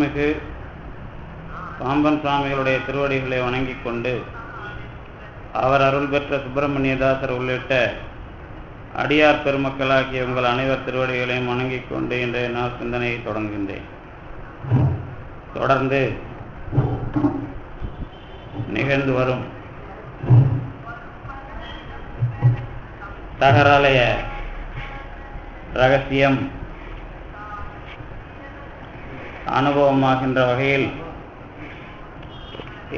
மிகு பாம்பன் சுவாமிகளுடைய திருவடிகளை வணங்கிக் கொண்டு அவர் அருள் பெற்ற சுப்பிரமணியதாசர் உள்ளிட்ட அடியார் பெருமக்களாகிய உங்கள் அனைவர் திருவடிகளையும் வணங்கிக் கொண்டு இன்றைய நாள் சிந்தனையை தொடங்குகின்றேன். தொடர்ந்து நிகழ்ந்து வரும் தகராலய ரகசியம் அனுபவமாகின்ற வகையில்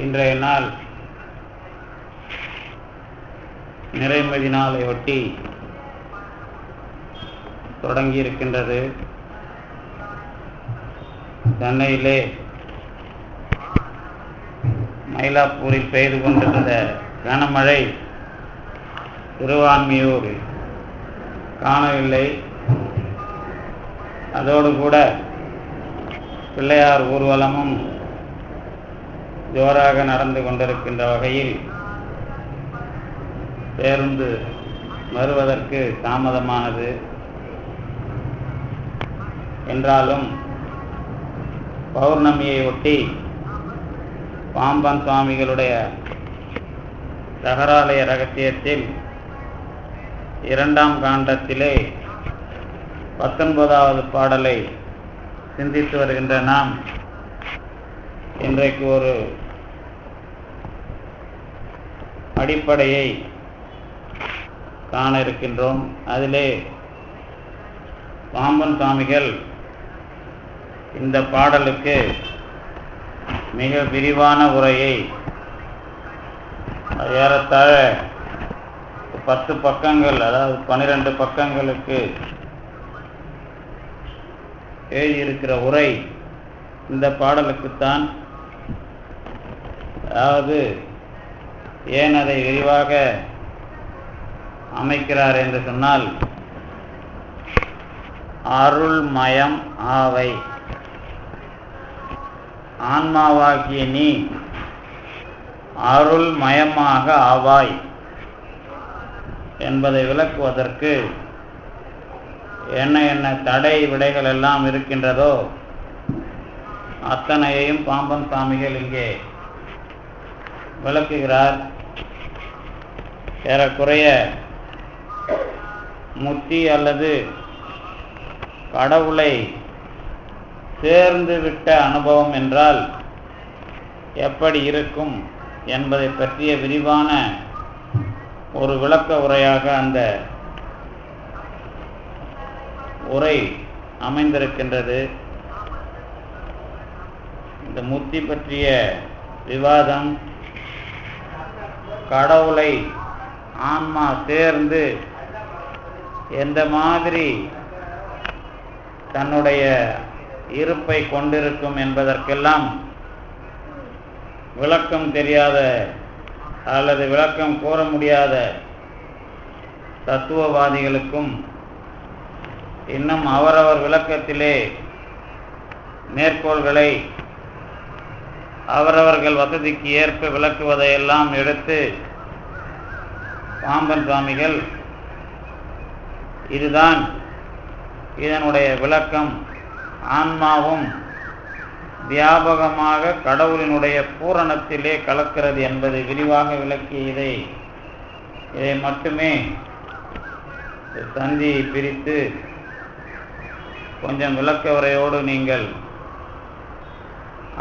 இன்றைய நாள் நிறைமதி நாளை ஒட்டி தொடங்கியிருக்கின்றது. சென்னையிலே மயிலாப்பூரில் பெய்து கொண்டிருந்த கனமழை திருவான்மியூர் காணவில்லை. அதோடு கூட பிள்ளையார் ஊர்வலமும் ஜோராக நடந்து கொண்டிருக்கின்ற வகையில் பேருந்து வருவதற்கு தாமதமானது. என்றாலும் பௌர்ணமியை ஒட்டி பாம்பன் சுவாமிகளுடைய தகராலய ரகசியத்தில் 2ஆம் காண்டத்திலே 19வது பாடலை சிந்தித்து வருகின்ற நாம் இன்றைக்கு ஒரு அடிப்படையை காண இருக்கின்றோம். அதிலே பாம்பன் சுவாமிகள் இந்த பாடலுக்கு மிக விரிவான உரையை ஏறத்தாழ 10 பக்கங்கள், அதாவது 12 பக்கங்களுக்கு எழுதியிருக்கிற உரை இந்த பாடலுக்குத்தான். அதாவது ஏன் அதை விரிவாக அமைக்கிறார் என்று சொன்னால், அருள்மயம் ஆவை, ஆன்மாவாகிய நீ அருள்மயமாக ஆவாய் என்பதை விளக்குவதற்கு என்ன என்ன தடை விடைகள் எல்லாம் இருக்கின்றதோ அத்தனையையும் பாம்பன் சுவாமிகள் இங்கே விளக்குகிறார். ஏறக்குறைய முத்தி அல்லது கடவுளை சேர்ந்து விட்ட அனுபவம் என்றால் எப்படி இருக்கும் என்பதை பற்றிய விரிவான ஒரு விளக்க உரையாக அந்த உரை அமைந்திருக்கின்றது. இந்த முத்தி பற்றிய விவாதம், கடவுளை ஆன்மா சேர்ந்து எந்த மாதிரி தன்னுடைய இருப்பை கொண்டிருக்கும் என்பதற்கெல்லாம் விளக்கம் தெரியாத அல்லது விளக்கம் கூற முடியாத தத்துவவாதிகளுக்கும் இன்னும் அவரவர் விளக்கத்திலே மேற்கோள்களை அவரவர்கள் வசதிக்கு ஏற்ப விளக்குவதையெல்லாம் எடுத்து பாம்பன் சுவாமிகள் இதுதான் இதனுடைய விளக்கம், ஆன்மாவும் வியாபகமாக கடவுளினுடைய பூரணத்திலே கலக்கிறது என்பதை விரிவாக விளக்கி இதை மட்டுமே சந்தியை பிரித்து கொஞ்சம் விளக்க உரையோடு நீங்கள்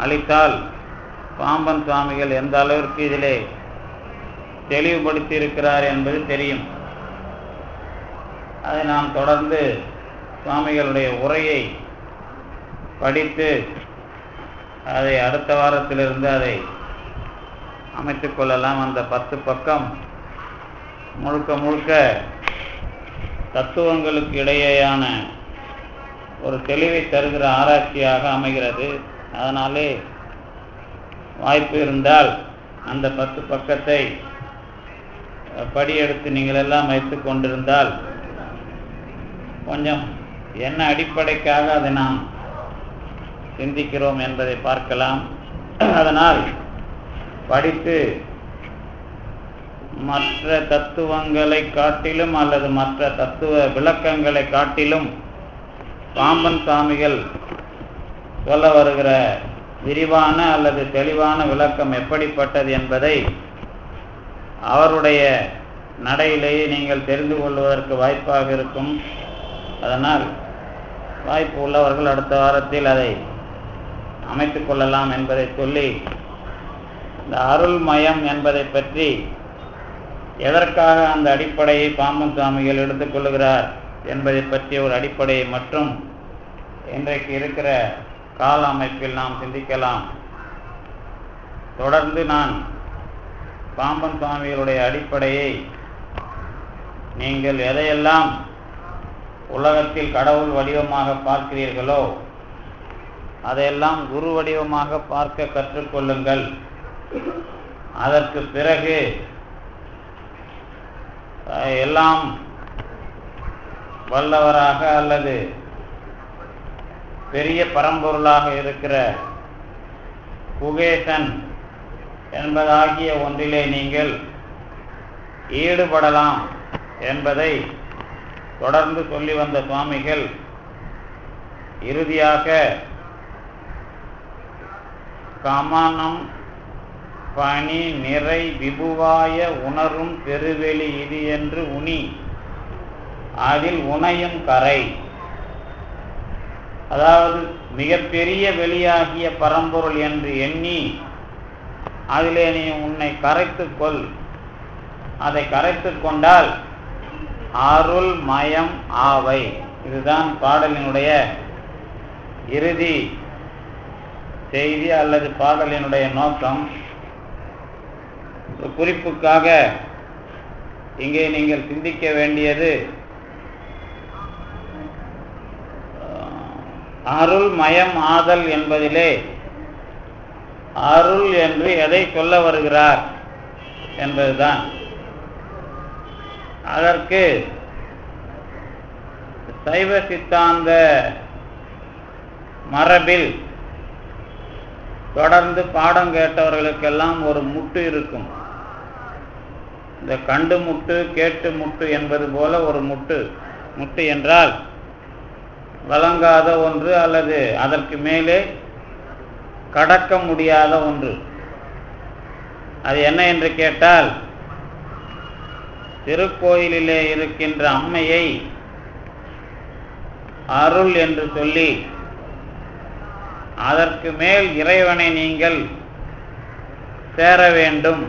அளித்தால் பாம்பன் சுவாமிகள் எந்த அளவிற்கு இதிலே தெளிவுபடுத்தி இருக்கிறார் என்பது தெரியும். அதை நாம் தொடர்ந்து சுவாமிகளுடைய உரையை படித்து அதை அடுத்த வாரத்திலிருந்து அதை அமைத்துக் கொள்ளலாம். அந்த 10 பக்கம் முழுக்க முழுக்க தத்துவங்களுக்கு இடையேயான ஒரு தெளிவை தருகிற ஆராய்ச்சியாக அமைகிறது. அதனாலே வாய்ப்பு இருந்தால் அந்த 10 பக்கத்தை படியெடுத்து நீங்கள் எல்லாம் வைத்துக் கொண்டிருந்தால் கொஞ்சம் என்ன அடிப்படைக்காக அதை நாம் சிந்திக்கிறோம் என்பதை பார்க்கலாம். அதனால் படித்து மற்ற தத்துவங்களை காட்டிலும் அல்லது மற்ற தத்துவ விளக்கங்களை காட்டிலும் பாம்பன் சுவாமிகள் சொல்ல வருகிற விரிவான அல்லது தெளிவான விளக்கம் எப்படிப்பட்டது என்பதை அவருடைய நடையிலேயே நீங்கள் தெரிந்து கொள்வதற்கு வாய்ப்பாக இருக்கும். அதனால் வாய்ப்பு உள்ளவர்கள் அடுத்த வாரத்தில் அதை அமைத்துக் கொள்ளலாம் என்பதை சொல்லி, இந்த அருள்மயம் என்பதை பற்றி எதற்காக அந்த அடிப்படையை பாம்பன் சுவாமிகள் எடுத்துக்கொள்கிறார் என்பதை பற்றிய ஒரு அடிப்படையை மற்றும் இன்றைக்கு இருக்கிற கால அமைப்பில் நாம் சிந்திக்கலாம். தொடர்ந்து நான் பாம்பன் சுவாமிகளுடைய அடிப்படையை நீங்கள் எதையெல்லாம் உலகத்தில் கடவுள் வடிவமாக பார்க்கிறீர்களோ அதையெல்லாம் குரு வடிவமாக பார்க்க கற்றுக்கொள்ளுங்கள். அதற்கு பிறகு எல்லாம் வல்லவராக அல்லது பெரிய பரம்பொருளாக இருக்கிற குகேசன் என்பதாகிய ஒன்றிலே நீங்கள் ஈடுபடலாம் என்பதை தொடர்ந்து சொல்லி வந்த சுவாமிகள் இறுதியாக கமனம் பனி நிறை விபுவாய உணரும் பெருவெளி இது என்று உனி அதில் உனையும் கரை, அதாவது மிகப்பெரிய வெளியாகிய பரம்பொருள் என்று எண்ணி அதிலே நீ உன்னை கரைத்துக்கொள். அதை கரைத்து கொண்டால் அருள் மயம் ஆவை. இதுதான் பாடலினுடைய இறுதி செய்தி அல்லது பாடலினுடைய நோக்கம். குறிப்புக்காக இங்கே நீங்கள் சிந்திக்க வேண்டியது அருள் மயம் ஆதல் என்பதிலே அருள் என்று எதை சொல்ல வருகிறார் என்பதுதான். அதற்கு சைவ சித்தாந்த மரபில் தொடர்ந்து பாடம் கேட்டவர்களுக்கெல்லாம் ஒரு முட்டு இருக்கும். இந்த கண்டு முட்டு கேட்டு முட்டு என்பது போல ஒரு முட்டு. முட்டு என்றால் வழங்காத ஒன்று அல்லது அதற்கு மேலே கடக்க முடியாத ஒன்று. அது என்ன என்று கேட்டால், திருக்கோயிலிலே இருக்கின்ற அம்மையை அருள் என்று சொல்லி அதற்கு மேல் இறைவனை நீங்கள் சேர வேண்டும்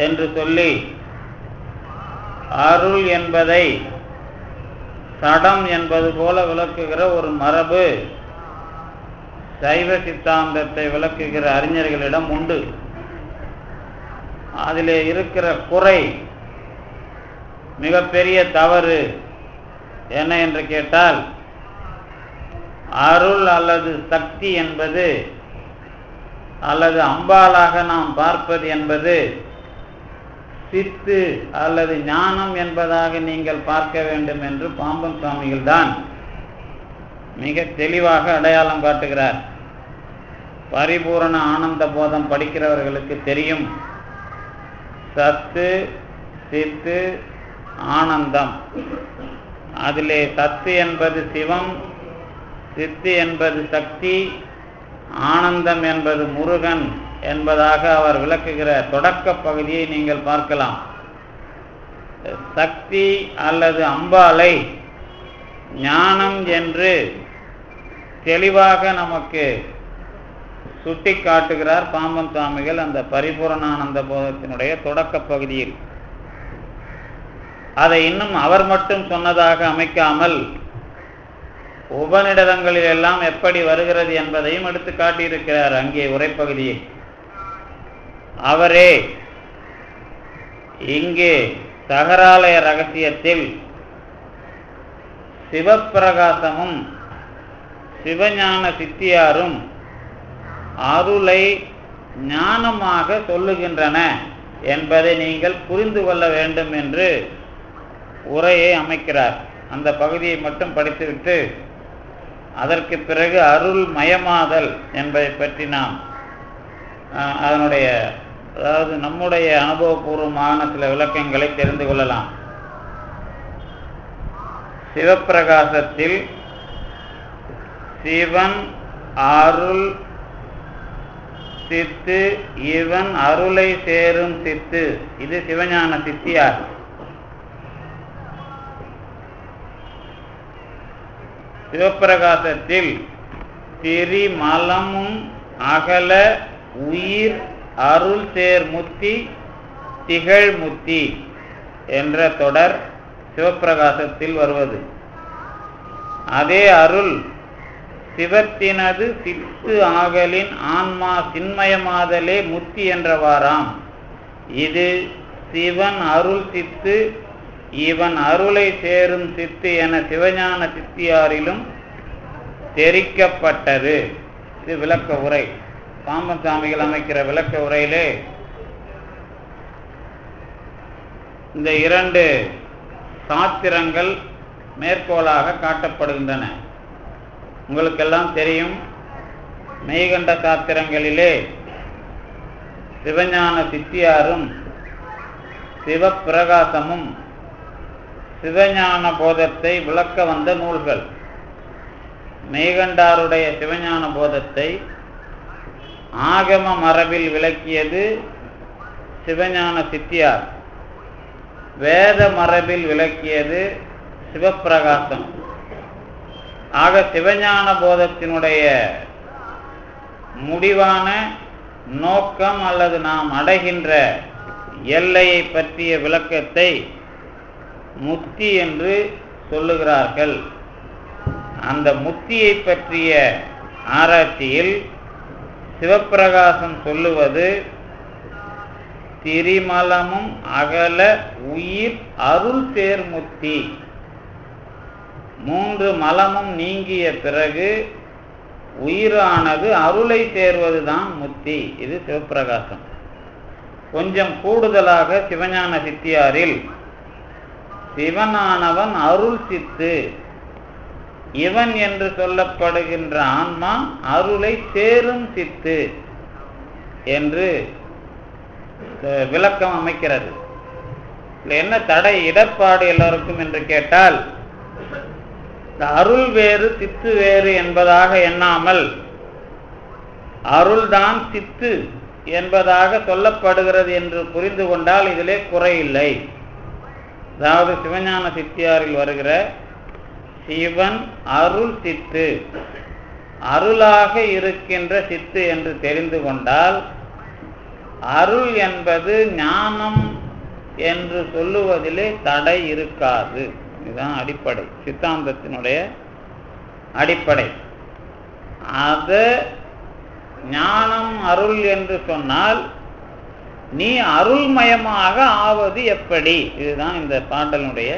என்று சொல்லி அருள் என்பதை சடம் என்பது போல விளக்குகிற ஒரு மரபு சைவ சித்தாந்தத்தை விளக்குகிற அறிஞர்களிடம் உண்டு. அதிலே இருக்கிற குறை, மிகப்பெரிய தவறு என்ன என்று கேட்டால், அருள் அல்லது சக்தி என்பது அல்லது அம்பாலாக நாம் பார்ப்பது என்பது சித்து அல்லது ஞானம் என்பதாக நீங்கள் பார்க்க வேண்டும் என்று பாம்பன் சுவாமிகள் தான் மிக தெளிவாக அடையாளம் காட்டுகிறார். பரிபூரண ஆனந்த போதம் படிக்கிறவர்களுக்கு தெரியும், சத்து சித்து ஆனந்தம். அதிலே சத்து என்பது சிவம், சித்து என்பது சக்தி, ஆனந்தம் என்பது முருகன் என்பதாக அவர் விளக்குகிற தொடக்க பகுதியை நீங்கள் பார்க்கலாம். சக்தி அல்லது அம்பாளை ஞானம் என்று தெளிவாக நமக்கு சுட்டி காட்டுகிறார் பாம்பன் சுவாமிகள் அந்த பரிபூரணானந்த போதத்தினுடைய தொடக்க பகுதியில். அதை இன்னும் அவர் மட்டும் சொன்னதாக அமைக்காமல் உபநிடதங்களில் எல்லாம் எப்படி வருகிறது என்பதையும் எடுத்து காட்டியிருக்கிறார் அங்கே உரைப்பகுதியில். அவரே இங்கே தகராலய ரகசியத்தில் சிவப்பிரகாசமும் சிவஞான சித்தியாரும் அருளை ஞானமாக சொல்லுகின்றன என்பதை நீங்கள் புரிந்து கொள்ள வேண்டும் என்று உரையை அமைக்கிறார். அந்த பகுதியை மட்டும் படித்துவிட்டு அதற்கு பிறகு அருள் மயமாதல் என்பதை பற்றி நாம் அதனுடைய அதாவது நம்முடைய அனுபவபூர்வமான சில விளக்கங்களை தெரிந்து கொள்ளலாம். சிவப்பிரகாசத்தில் சிவன் அருள் சித்து, இவன் அருளை சேரும் சித்து. இது சிவஞான சித்தியார். சிவப்பிரகாசத்தில் திரிமலமும் அகல உயிர் அருள் சேர் முத்தி திகழ் முத்தி என்ற தொடர் சிவப்பிரகாசத்தில் வருவது. அதே அருள் சிவத்தினது சித்து ஆகலின் ஆன்மா சின்மயமாதலே முத்தி என்றவாறாம். இது சிவன் அருள் சித்து, இவன் அருளை சேரும் சித்து என சிவஞான சித்தியாரிலும் தெரிக்கப்பட்டது. இது விளக்க உரை. பாம்பன் சாமிகள் அமைக்கிற விளக்க உரையிலே இந்த இரண்டு சாத்திரங்கள் மேற்கோளாக காட்டப்படுகின்றன. உங்களுக்கெல்லாம் தெரியும், மெய்கண்ட சாத்திரங்களிலே சிவஞான சித்தியாரும் சிவப்பிரகாசமும் சிவஞான போதத்தை விளக்க வந்த நூல்கள். மெய்கண்டாருடைய சிவஞான போதத்தை ஆகம மரபில் விளக்கியது சிவஞான சித்தியார், வேத மரபில் விளக்கியது சிவப்பிரகாசம். ஆக சிவஞான போதத்தினுடைய முடிவான நோக்கம் அல்லது நாம் அடைகின்ற எல்லையை பற்றிய விளக்கத்தை முத்தி என்று சொல்லுகிறார்கள். அந்த முத்தியை பற்றிய ஆராய்ச்சியில் சிவப்பிரகாசம் சொல்லுவது திரிமலமும் அகல உயிர் அருள் சேர் முத்தி. 3 மலமும் நீங்கிய பிறகு உயிரானது அருளை சேர்வதுதான் முத்தி. இது சிவப்பிரகாசம். கொஞ்சம் கூடுதலாக சிவஞான சித்தியாரில் சிவனானவன் அருள் சித்து, இவன் என்று சொல்லப்படுகின்ற ஆன்மா அருளை சேரும் சித்து என்று விளக்கம் அமைக்கிறது. என்ன தடை இடர்பாடு எல்லோருக்கும் என்று கேட்டால், இந்த அருள் வேறு சித்து வேறு என்பதாக எண்ணாமல் அருள்தான் சித்து என்பதாக சொல்லப்படுகிறது என்று புரிந்து கொண்டால் இதிலே குறையில்லை. அதாவது சிவஞான சித்தியாரில் வருகிற சிவன் அருள் சித்து, அருளாக இருக்கின்ற சித்து என்று தெரிந்து கொண்டால் அருள் என்பது ஞானம் என்று சொல்லுவதிலே தடை இருக்காது. இதுதான் அடிப்படை, சித்தாந்தத்தினுடைய அடிப்படை. அது ஞானம் அருள் என்று சொன்னால் நீ அருள்மயமாக ஆவது எப்படி? இதுதான் இந்த பாடலுடைய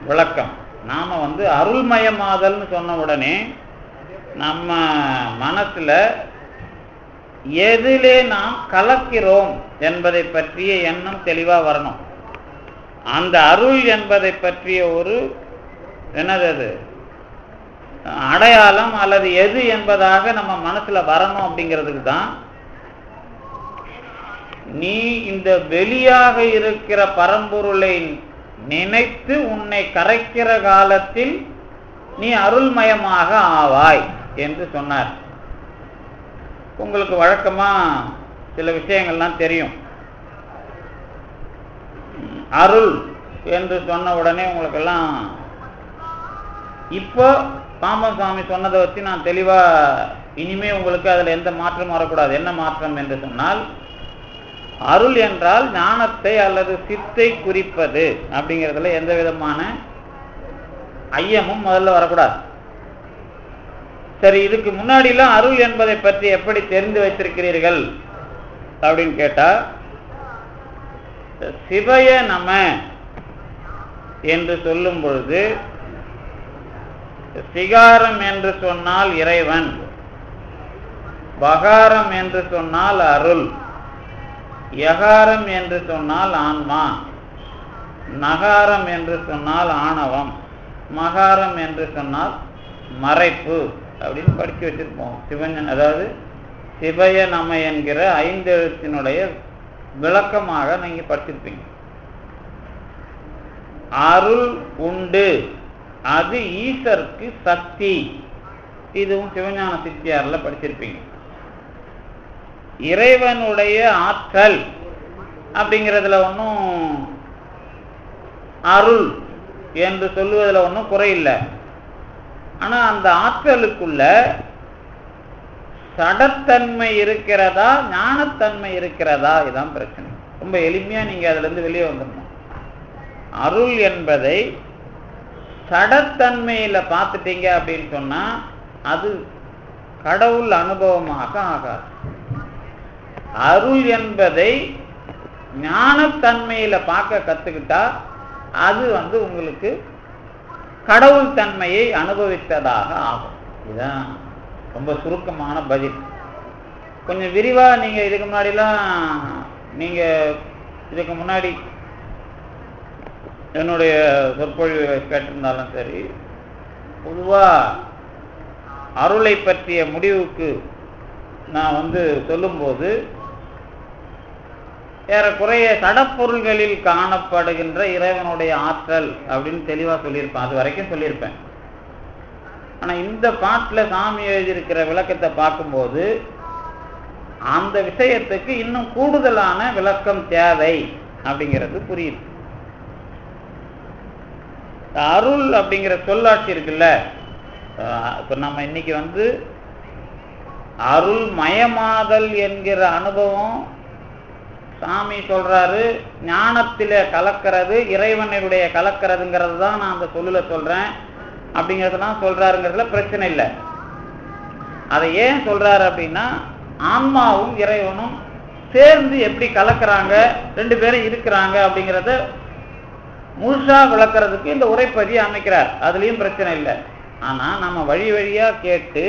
விளக்கம். நாம அருள்மயமாதல்னு சொன்ன உடனே நம்ம மனசுல எதிலே நாம் கலக்கிறோம் என்பதை பற்றிய எண்ணம் தெளிவா வரணும். அந்த அருள் என்பதை பற்றிய ஒரு என்னது அடையாளம் அல்லது எது என்பதாக நம்ம மனசுல வரணும். அப்படிங்கிறதுக்கு தான் நீ இந்த வெளியாக இருக்கிற பரம்பொருளை நினைத்து உன்னை கரைக்கிற காலத்தில் நீ அருள்மயமாக ஆவாய் என்று சொன்னார். உங்களுக்கு வழக்கமா சில விஷயங்கள்லாம் தெரியும். அருள் என்று சொன்ன உடனே உங்களுக்கெல்லாம் இப்போ பாம்பன் சுவாமி சொன்னதை வச்சு நான் தெளிவா இனிமே உங்களுக்கு அதுல எந்த மாற்றம் வரக்கூடாது. என்ன மாற்றம் என்று சொன்னால், அருள் என்றால் ஞானத்தை அல்லது சித்தை குறிப்பது அப்படிங்கிறதுல எந்த விதமான ஐயமும் முதல்ல வரக்கூடாது. சரி, இதுக்கு முன்னாடிலாம் அருள் என்பதை பற்றி எப்படி தெரிந்து வைத்திருக்கிறீர்கள் அப்படின்னு கேட்டா, சிவய நம என்று சொல்லும் பொழுது சிகாரம் என்று சொன்னால் இறைவன், பகாரம் என்று சொன்னால் அருள், யகாரம் என்று சொன்னால் ஆன்மா, நகாரம் என்று சொன்னால் ஆணவம், மகாரம் என்று சொன்னால் மறைப்பு அப்படின்னு படிக்க வச்சிருப்போம். சிவன் அதாவது சிவய நம என்கிற 5 எழுத்தினுடைய விளக்கமாக நீங்க படிச்சிருப்பீங்க. அருள் உண்டு, அது ஈசருக்கு சக்தி இதுவும் சிவஞான சித்தியார்ல படிச்சிருப்பீங்க. இறைவனுடைய ஆற்றல் அப்படிங்கிறதுல ஒன்றும், அருள் என்று சொல்லுவதில் ஒன்றும் குறையில்லை. ஆனா அந்த ஆற்றலுக்குள்ள சடத்தன்மை இருக்கிறதா, ஞானத்தன்மை இருக்கிறதா, இதுதான் பிரச்சனை. ரொம்ப எளிமையா நீங்க அதுல இருந்து வெளியே வந்துடணும். அருள் என்பதை சடத்தன்மையில பார்த்துட்டீங்க அப்படின்னு சொன்னா அது கடவுள் அனுபவமாக ஆகாது. அருள் என்பதை ஞானத்தன்மையில பார்க்க கத்துக்கிட்டா அது உங்களுக்கு கடவுள் தன்மையை அனுபவித்ததாக ஆகும். இதுதான் ரொம்ப சுருக்கமான பதில். கொஞ்சம் விரிவா நீங்க இதுக்கு முன்னாடிலாம், நீங்க இதுக்கு முன்னாடி என்னுடைய சொற்பொழிவு கேட்டிருந்தாலும் சரி, பொதுவா அருளை பற்றிய முடிவுக்கு நான் சொல்லும்போது ஏறக்குறைய சடப்பொருள்களில் காணப்படுகின்ற இறைவனுடைய ஆற்றல் அப்படின்னு தெளிவா சொல்லியிருப்பேன். அது வரைக்கும் சொல்லியிருப்பேன். ஆனா இந்த பாட்டில் சாமி எழுதியிருக்கிற விளக்கத்தை பார்க்கும்போது அந்த விஷயத்துக்கு இன்னும் கூடுதலான விளக்கம் தேவை அப்படிங்கிறது புரியுது. அருள் அப்படிங்கிற சொல்லாட்சி இருக்குல்ல, இப்ப நம்ம இன்னைக்கு அருள் மயமாதல் என்கிற அனுபவம் சாமி சொல்றாரு, ஞானத்திலே கலக்கிறது, இறைவனுடைய கலக்கிறதுங்கிறது தான் நான் அந்த சொல்லுல சொல்றேன் அப்படிங்கிறதுலாம் சொல்றாருங்கிறதுல பிரச்சனை இல்லை. அதை ஏன் சொல்றாரு அப்படின்னா, ஆன்மாவும் இறைவனும் சேர்ந்து எப்படி கலக்கிறாங்க, ரெண்டு பேரும் இருக்கிறாங்க அப்படிங்கிறத முழுசா விளக்குறதுக்கு இந்த உரைப்பதியை அமைக்கிறார். அதுலயும் பிரச்சனை இல்லை. ஆனா நம்ம வழி வழியா கேட்டு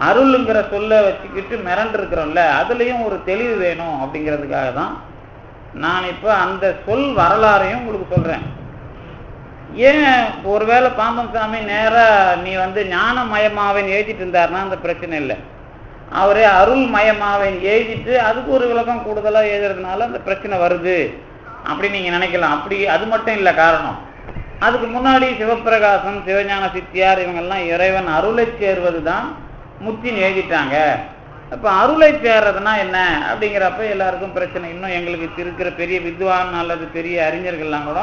அருளுங்கிற சொல்ல வச்சுக்கிட்டு மிரண்டு இருக்கிறோம்ல, அதுலயும் ஒரு தெளிவு வேணும் அப்படிங்கிறதுக்காக தான் நான் இப்ப அந்த சொல் வரலாறையும் உங்களுக்கு சொல்றேன். ஏன் ஒருவேளை பாம்பன் சாமி நேரா நீ ஞானமயமாவன் எழுதிட்டு இருந்தாருன்னா அந்த பிரச்சனை இல்லை. அவரே அருள் மயமாவன் எழுதிட்டு அதுக்கு ஒரு விளக்கம் கூடுதலா எழுதுறதுனால அந்த பிரச்சனை வருது அப்படி நீங்க நினைக்கலாம். அப்படி அது மட்டும் இல்லை காரணம். அதுக்கு முன்னாடி சிவப்பிரகாசம், சிவஞான சித்தியார் இவங்கெல்லாம் இறைவன் அருளை சேர்வது தான் முத்தின்னு எழுதிட்டாங்க. அப்ப அருளை சேர்றதுனா என்ன அப்படிங்கிறப்ப எல்லாருக்கும் பிரச்சனை. இன்னும் எங்களுக்கு இருக்கிற பெரிய வித்வான் அல்லது பெரிய அறிஞர்கள்லாம் கூட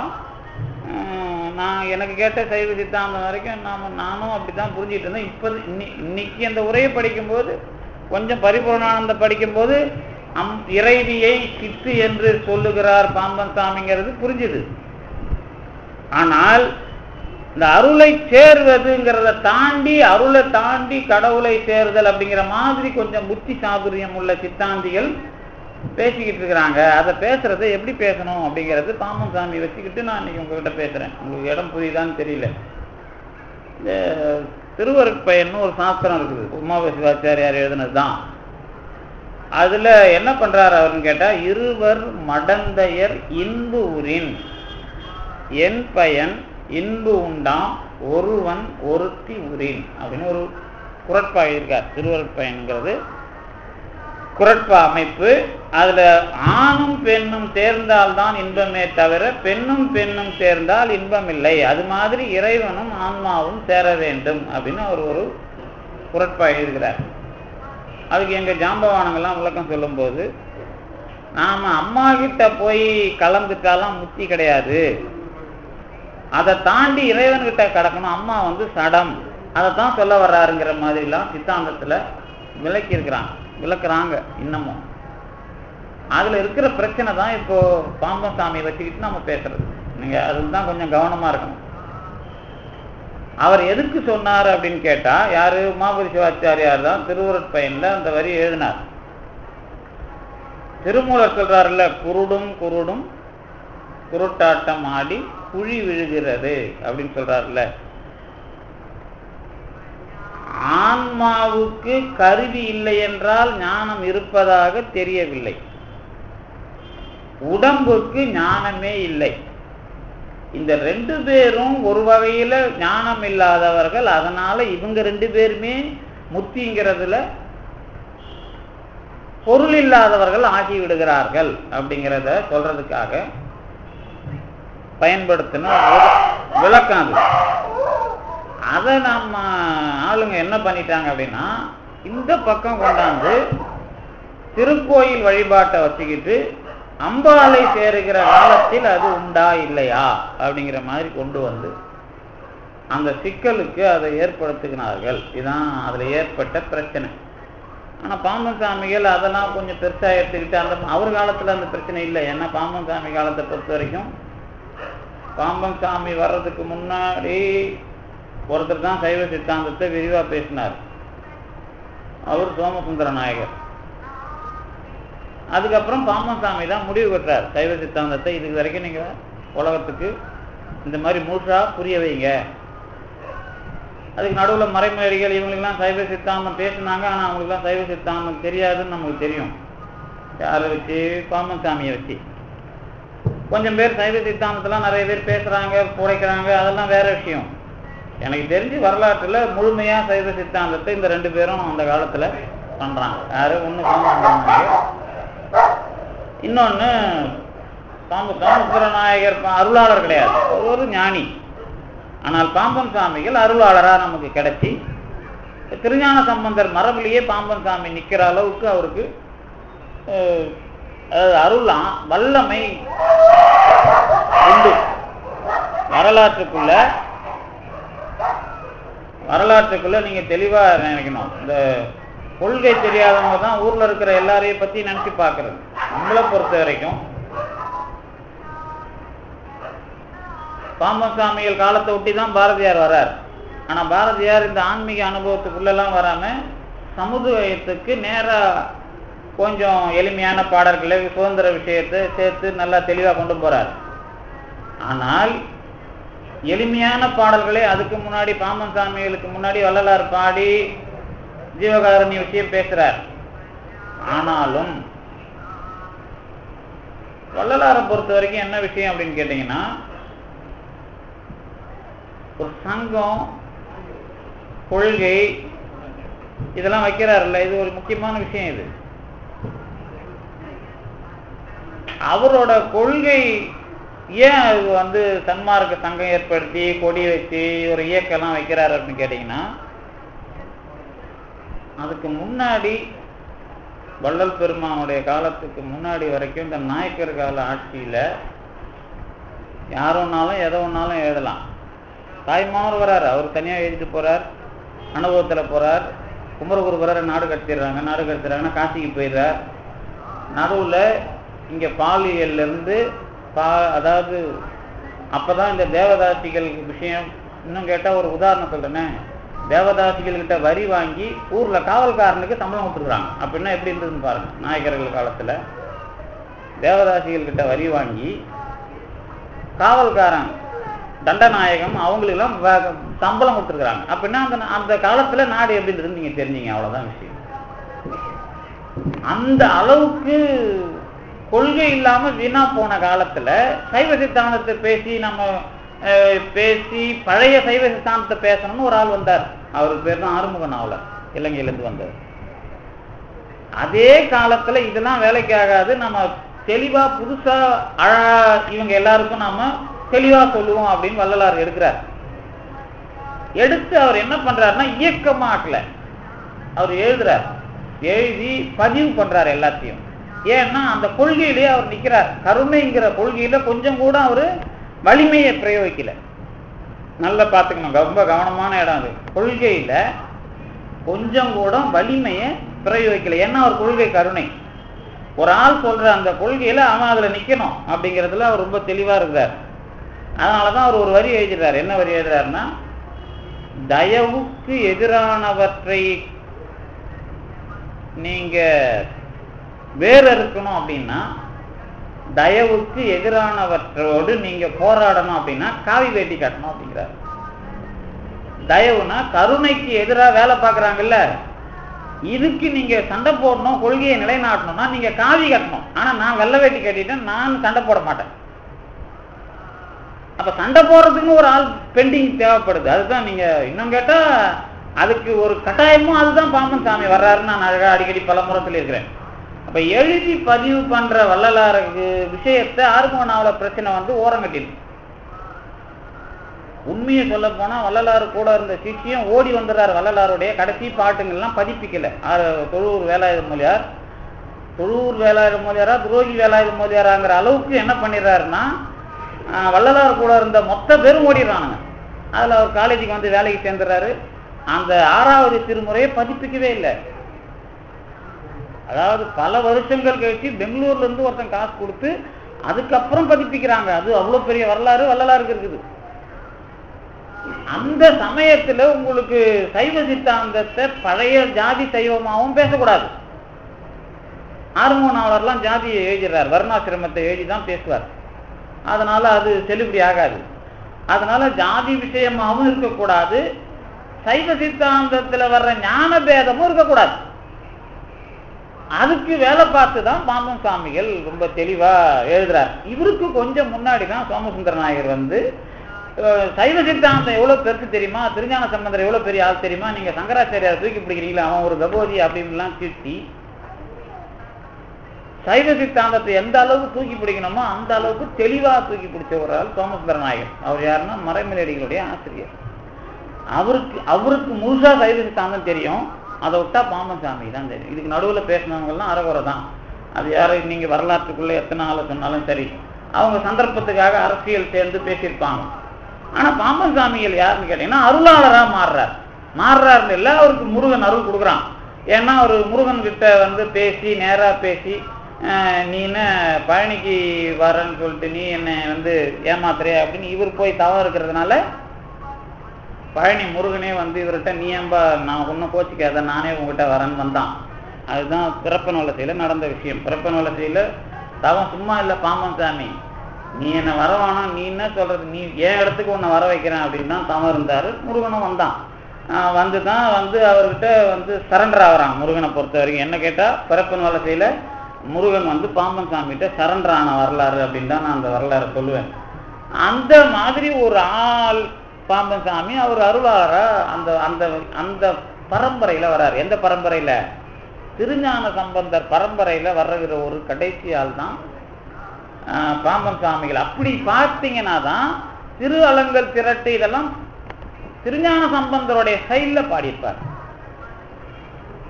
நான் எனக்கு கேட்ட சைவ சித்தாந்தம் வரைக்கும் நானும் அப்படித்தான் புரிஞ்சுட்டு இருந்தேன். இப்போ இன்னைக்கு அந்த உரையை படிக்கும்போது, கொஞ்சம் பரிபூர்ணானந்த படிக்கும்போது இறைவியை சித்து என்று சொல்லுகிறார் பாம்பன் சாமிங்கிறது புரிஞ்சுது. ஆனால் இந்த அருளை சேர்வதுங்கிறத தாண்டி, அருளை தாண்டி கடவுளை சேருதல் அப்படிங்கிற மாதிரி கொஞ்சம் புத்தி சாதுரியம் உள்ள சித்தாந்திகள் பேசிக்கிட்டு இருக்கிறாங்க. அதை பேசுறதை எப்படி பேசணும் அப்படிங்கிறது பாம்பன் சாமி வச்சுக்கிட்டு நான் இன்னைக்கு உங்ககிட்ட பேசுறேன். உங்களுக்கு இடம் புரியுதான்னு தெரியல. இந்த திருவருட்பயன்னு ஒரு சாஸ்திரம் இருக்குது, உமாப சிவாச்சாரியார் எழுதுனது தான். அதுல என்ன பண்றாரு அவருன்னு கேட்டா, இருவர் மடந்தையர் இன்பு உரின் என் பயன் இன்பு உண்டாம் ஒருவன் ஒருத்தி உரின் அப்படின்னு ஒரு குறட்பா எழுதியிருக்கார். திருவருட்பயன்கிறது குறட்பா அமைப்பு. அதுல ஆணும் பெண்ணும் சேர்ந்தால்தான் இன்பமே தவிர பெண்ணும் பெண்ணும் சேர்ந்தால் இன்பம் இல்லை. அது மாதிரி இறைவனும் ஆன்மாவும் சேர வேண்டும் அப்படின்னு அவர் ஒரு குறட்பா எழுதுகிறார். அதுக்கு எங்க ஜாம்பவானங்கள்லாம் விளக்கம் சொல்லும் போது, நாம அம்மா கிட்ட போய் கலந்துட்டாலாம் முத்தி கிடையாது, அதை தாண்டி இறைவன்கிட்ட கடக்கணும். அம்மா சடம், அதைத்தான் சொல்ல வர்றாருங்கிற மாதிரிலாம் சித்தாந்தத்துல விளக்குறாங்க இன்னமும். அதுல இருக்கிற பிரச்சனை தான் இப்போ பாம்பன் சாமியை வச்சுக்கிட்டு நம்ம பேசுறது. நீங்க அதுதான் கொஞ்சம் கவனமா இருக்கணும். அவர் எதுக்கு சொன்னார் அப்படின்னு கேட்டா, யாரு? உமாபதி சிவாச்சாரியார் தான் திருவருட்பயன்ல அந்த வரி எழுதினார். திருமூலர் சொல்றாருல்ல, குருடும் குருடும் குருட்டாட்டம் ஆடி குழி விழுகிறது அப்படின்னு சொல்றாருல்ல. ஆன்மாவுக்கு கருவி இல்லை என்றால் ஞானம் இருப்பதாக தெரியவில்லை. உடம்புக்கு ஞானமே இல்லை. இந்த ரெண்டு பேரும் ஒரு வகையில ஞானம் இல்லாதவர்கள். அதனால இவங்க ரெண்டு பேருமே முத்திங்கிறதுல பொருள் இல்லாதவர்கள் ஆகிவிடுகிறார்கள் அப்படிங்கிறத சொல்றதுக்காக பயன்படுத்தின விளக்கம் அது. அதை நம்ம ஆளுங்க என்ன பண்ணிட்டாங்க அப்படின்னா, இந்த பக்கம் கொண்டாந்து திருக்கோயில் வழிபாட்டை வச்சுக்கிட்டு அம்பாளை சேருகிற காலத்தில் அது உண்டா இல்லையா அப்படிங்கிற மாதிரி கொண்டு வந்து அந்த சிக்கலுக்கு அதை ஏற்படுத்துகிறார்கள். இதுதான் அதில் ஏற்பட்ட பிரச்சனை. ஆனால் பாம்பன் சாமிகள் அதெல்லாம் கொஞ்சம் பெருசாக எடுத்துக்கிட்டு அவர் காலத்தில் அந்த பிரச்சனை இல்லை. ஏன்னா பாம்பன் சாமி காலத்தை பொறுத்த வரைக்கும் பாம்பன் சாமி வர்றதுக்கு முன்னாடி ஒருத்தர் தான் சைவ சித்தாந்தத்தை விரிவாக பேசினார். அவர் சோமசுந்தர நாயகர். அதுக்கப்புறம் பாம்பன் சாமி தான் முடிவு பெற்றார் சைவ சித்தாந்தத்தை இதுக்கு வரைக்கும் நீங்கள் உலகத்துக்கு இந்த மாதிரி முழுசா புரிய வைங்க. அதுக்கு நடுவில் மறைமுறைகள் இவங்களுக்கெல்லாம் சைவ சித்தாந்தம் பேசினாங்க. ஆனால் அவங்களுக்குலாம் சைவ சித்தாந்தம் தெரியாதுன்னு நமக்கு தெரியும். யாரை வச்சு? பாம்பன் சாமியை வச்சு. கொஞ்சம் பேர் சைவ சித்தாந்தத்தெல்லாம் நிறைய பேர் பேசுகிறாங்க, புடைக்கிறாங்க, அதெல்லாம் வேற விஷயம். எனக்கு தெரிஞ்சு வரலாற்றில் முழுமையாக சைவ சித்தாந்தத்தை இந்த ரெண்டு பேரும் அந்த காலத்தில் பண்ணுறாங்க. யாரு? ஒன்று சோமசுந்தர, இன்னொன்று சோமசுந்தர நாயகர் அருளாளர் கிடையாது, ஒரு ஞானி. ஆனால் பாம்பன் சாமிகள் அருளாளராக நமக்கு கிடைச்சி திருஞான சம்பந்தர் மரபிலேயே பாம்பன் சாமி நிற்கிற அளவுக்கு அவருக்கு அருளாம் வல்லமை உண்டு. வரலாற்றுக்குள்ள நீங்க தெளிவா நினைக்கணும். இந்த கொள்கை தெரியாதவங்க தான் ஊர்ல இருக்கிற எல்லாரையும் பத்தி நினைச்சு பார்க்கறது. நம்மளை பொறுத்த வரைக்கும் பாம்பன் சாமிகள் காலத்தை ஒட்டி தான் பாரதியார் வர்றார். ஆனா பாரதியார் இந்த ஆன்மீக அனுபவத்துக்குள்ளெல்லாம் வராம சமுதாயத்துக்கு நேரா கொஞ்சம் எளிமையான பாடல்களை சுதந்திர விஷயத்தை சேர்த்து நல்லா தெளிவா கொண்டு போறார். ஆனால் எளிமையான பாடல்களை அதுக்கு முன்னாடி பாம்பன் சாமிகளுக்கு முன்னாடி வள்ளலார் பாடி ஜீவகாருண்ய விஷயம் பேசுறார். ஆனாலும் வள்ளலாரை பொறுத்த வரைக்கும் என்ன விஷயம் அப்படின்னு கேட்டீங்கன்னா, ஒரு சங்கம், கொள்கை இதெல்லாம் வைக்கிறாருல்ல, இது ஒரு முக்கியமான விஷயம். இது அவரோட கொள்கை. ஏன் அது சன்மார்க்க சங்கம் ஏற்படுத்தி கொடி வச்சு ஒரு இயக்கெல்லாம் வைக்கிறாரு அப்படின்னு கேட்டீங்கன்னா, அதுக்கு முன்னாடி வள்ளல் பெருமானுடைய காலத்துக்கு முன்னாடி வரைக்கும் இந்த நாயக்கர் கால ஆட்சியில யாரோன்னாலும் எதை ஒன்னாலும் எழுதலாம். தாய்மானவர் வர்றார், அவர் தனியாக எழுதிட்டு போறார், அனுபவத்தில் போறார். குமரகுருபரரை நாடு கடத்திடுறாங்கன்னா காசிக்கு போயிடுறார். நடுவில் இங்கே பாலியல்லேருந்து அதாவது அப்போதான் இந்த தேவதாசிகள் விஷயம். இன்னும் கேட்டால் ஒரு உதாரணம் சொல்றேனே, தேவதாசிகள் கிட்ட வரி வாங்கி ஊர்ல காவல்காரனுக்கு சம்பளம் கொடுத்துருக்காங்க. அப்படின்னா எப்படி இருந்ததுன்னு பாருங்க. நாயக்கர்கள் காலத்துல தேவதாசிகள் கிட்ட வரி வாங்கி காவல்காரன் தண்டநாயகம் அவங்களுக்கெல்லாம் சம்பளம் கொடுத்துருக்குறாங்க. அப்படின்னா அந்த காலத்துல நாடு எப்படி இருந்தது நீங்க தெரிஞ்சீங்க. அவ்வளவுதான் விஷயம். அந்த அளவுக்கு கொள்கை இல்லாம வீணா போன காலத்துல சைவ சித்தாந்தத்தை பேசி பழைய சைவ சித்தாந்தத்தை பேசணும்னு ஒரு ஆள் வந்தார். அவருக்கு பேர் தான் ஆறுமுக நாவலர், இலங்கையிலிருந்து வந்தார். அதே காலத்துல இதெல்லாம் வேலைக்கு ஆகாது, நம்ம தெளிவா புதுசா இவங்க எல்லாருக்கும் நாம தெளிவா சொல்லுவோம் அப்படின்னு வள்ளலார் எடுக்கிறார். எடுத்து அவர் என்ன பண்றாருன்னா இயக்கமாக்கல, அவர் எழுதுறார், எழுதி பதிவு பண்றாரு எல்லாத்தையும். ஏன்னா அந்த கொள்கையிலேயே அவர் நிற்கிறார். கருணைங்கிற கொள்கையில கொஞ்சம் கூட அவரு வலிமையை பிரயோகிக்கல. நல்லா பார்த்துக்கணும், ரொம்ப கவனமான இடம் அது. கொள்கையில கொஞ்சம் கூட வலிமையை பிரயோகிக்கல. ஏன்னா அவர் கொள்கை கருணை. ஒரு ஆள் சொல்ற அந்த கொள்கையில அவன் அதுல நிக்கணும் அப்படிங்கிறதுல அவர் ரொம்ப தெளிவா இருக்கிறார். அதனாலதான் அவர் ஒரு வரி எழுதுறார். என்ன வரி எழுதுறாருன்னா, தயவுக்கு எதிரானவற்றை நீங்க வேற இருக்கணும் அப்படின்னா, தயவுக்கு எதிரானவற்றோடு நீங்க போராடணும் அப்படின்னா காவி வேட்டி கட்டணும் அப்படிங்கிறார். தயவுனா கருணைக்கு எதிராக வேலை பார்க்கறாங்கல்ல, இதுக்கு நீங்க சண்டை போடணும், கொள்கையை நிலைநாட்டணும்னா நீங்க காவி கட்டணும். ஆனா நான் வெள்ளை வேட்டி கட்டிட்டேன், நான் சண்டை போட மாட்டேன். அப்ப சண்டை போடுறதுக்கு ஒரு ஆள் பெண்டிங் தேவைப்படுது. அதுதான் நீங்க இன்னும் கேட்டா அதுக்கு ஒரு கட்டாயமும் அதுதான் பாம்பன் சாமி வர்றாருன்னு நான் அழகா அடிக்கடி பல முறை சொல்லியிருக்கிறேன். அப்ப எழுதி பதிவு பண்ற வள்ளலாருக்கு விஷயத்தை ஆறுமுக நாவல பிரச்சனை ஓரம் கட்டிடும். உண்மையை சொல்ல போனா வள்ளலாறு கூட இருந்த சிஷ்யம் ஓடி வந்துடுறாரு. வள்ளலாருடைய கடைசி பாட்டுங்கள்லாம் பதிப்பிக்கல. தொழுவூர் வேலாயுத மொழியார், தொழுவூர் வேலாயுத மொழியாரா துரோகி வேலாயுத மொழியாராங்கிற அளவுக்கு என்ன பண்ணிடுறாருன்னா, வள்ளலார் கூட இருந்த மொத்த பேரும் ஓடிடுறானுங்க. அதில் அவர் காலேஜுக்கு வந்து வேலைக்கு சேர்ந்துடுறாரு. அந்த 6வது திருமுறையை பதிப்பிக்கவே இல்லை. அதாவது பல வருஷங்கள் கழிச்சு பெங்களூர்ல இருந்து ஒருத்தன் காசு கொடுத்து அதுக்கப்புறம் பதிப்பிக்கிறாங்க. அது அவ்வளோ பெரிய வரலாறு வள்ளலாருக்கு இருக்குது. அந்த சமயத்தில் உங்களுக்கு சைவ சித்தாந்தத்தை பழைய ஜாதி சைவமாகவும் பேசக்கூடாது. ஆறுமுகனாவலர்லாம் ஜாதியை எழுதிடுறார், வர்ணாசிரமத்தை எழுதி தான் பேசுவார். அதனால அது செல்லுபடி ஆகாது. அதனால ஜாதி விஷயமாகவும் இருக்கக்கூடாது, சைவ சித்தாந்தத்தில் வர்ற ஞான பேதமும் இருக்கக்கூடாது. அதுக்கு வேலை பார்த்து தான் பாம்பன் சுவாமிகள் ரொம்ப தெளிவா எழுதுறார். இவருக்கு கொஞ்சம் முன்னாடி தான் சோமசுந்தர நாயகர் வந்து சைவ சித்தாந்தம் எவ்வளவு பெருசு தெரியுமா, திருஞான சம்பந்தர் எவ்வளவு பெரிய ஆள் தெரியுமா, நீங்க சங்கராச்சாரியார் தூக்கி பிடிக்கிறீங்களா, அவன் ஒரு கபோதி அப்படின்லாம் திட்டி சைவ சித்தாந்தத்தை எந்த அளவுக்கு தூக்கி பிடிக்கணுமோ அந்த அளவுக்கு தெளிவா தூக்கி பிடிச்ச ஒரு ஆள் சோமசுந்தர நாயகர். அவர் யாருன்னா மறைமலையடிகளுடைய ஆசிரியர். அவருக்கு முழுசா சைவ சித்தாந்தம் தெரியும். அதை விட்டா பாம்பன் சாமி தான் தெரியும். இதுக்கு நடுவில் பேசினவங்கலாம் அறகுறை தான். அது யாரும் நீங்க வரலாற்றுக்குள்ள எத்தனை ஆளை சொன்னாலும் சரி, அவங்க சந்தர்ப்பத்துக்காக அரசியல் சேர்ந்து பேசியிருப்பாங்க. ஆனா பாம்பன் சாமிகள் யாருன்னு கேட்டீங்கன்னா அருளாளரா மாறுறாருன்னு இல்லை, அவருக்கு முருகன் அருள் கொடுக்குறான். ஏன்னா ஒரு முருகன் கிட்ட வந்து பேசி நேரா பேசி நீ என்ன பழனிக்கு வரேன்னு சொல்லிட்டு நீ என்னை வந்து ஏமாத்துறியா அப்படின்னு இவர் போய் தவறு இருக்கிறதுனால பழனி முருகனே வந்து இவர்கிட்ட நீ ஏன்பா நான் ஒன்றும் கோச்சிக்காத நானே உங்ககிட்ட வரேன்னு வந்தான். அதுதான் பிறப்பன் வலசையில் நடந்த விஷயம். பிறப்பன் வலசையில் தவம் சும்மா இல்லை பாம்பன் சாமி, நீ என்னை வரவானா, நீ என்ன சொல்றது, நீ என் இடத்துக்கு உன்னை வர வைக்கிறேன் அப்படின்னு தான் தவம் இருந்தார். முருகனும் வந்தான். வந்து தான் வந்து அவர்கிட்ட வந்து சரண்டர் ஆகிறான். முருகனை பொறுத்த வரைக்கும் என்ன கேட்டால் பிறப்பன் வலசையில் முருகன் வந்து பாம்பன் சாமிகிட்ட சரண்டர் ஆன வரலாறு அப்படின்னு தான் நான் அந்த வரலாறு சொல்லுவேன். அந்த மாதிரி ஒரு ஆள் பாம்பன் சாமி. அவர் அருளாளரா அந்த அந்த அந்த பரம்பரையில் வர்றார். எந்த பரம்பரையில்? திருஞான சம்பந்தர் பரம்பரையில் வர்ற ஒரு கடைசி ஆள் தான் பாம்பன் சாமிகள். அப்படி பார்த்தீங்கன்னா தான் திரு அலங்கல் திரட்டு இதெல்லாம் திருஞான சம்பந்தருடைய ஸ்டைலில் பாடியிருப்பார்.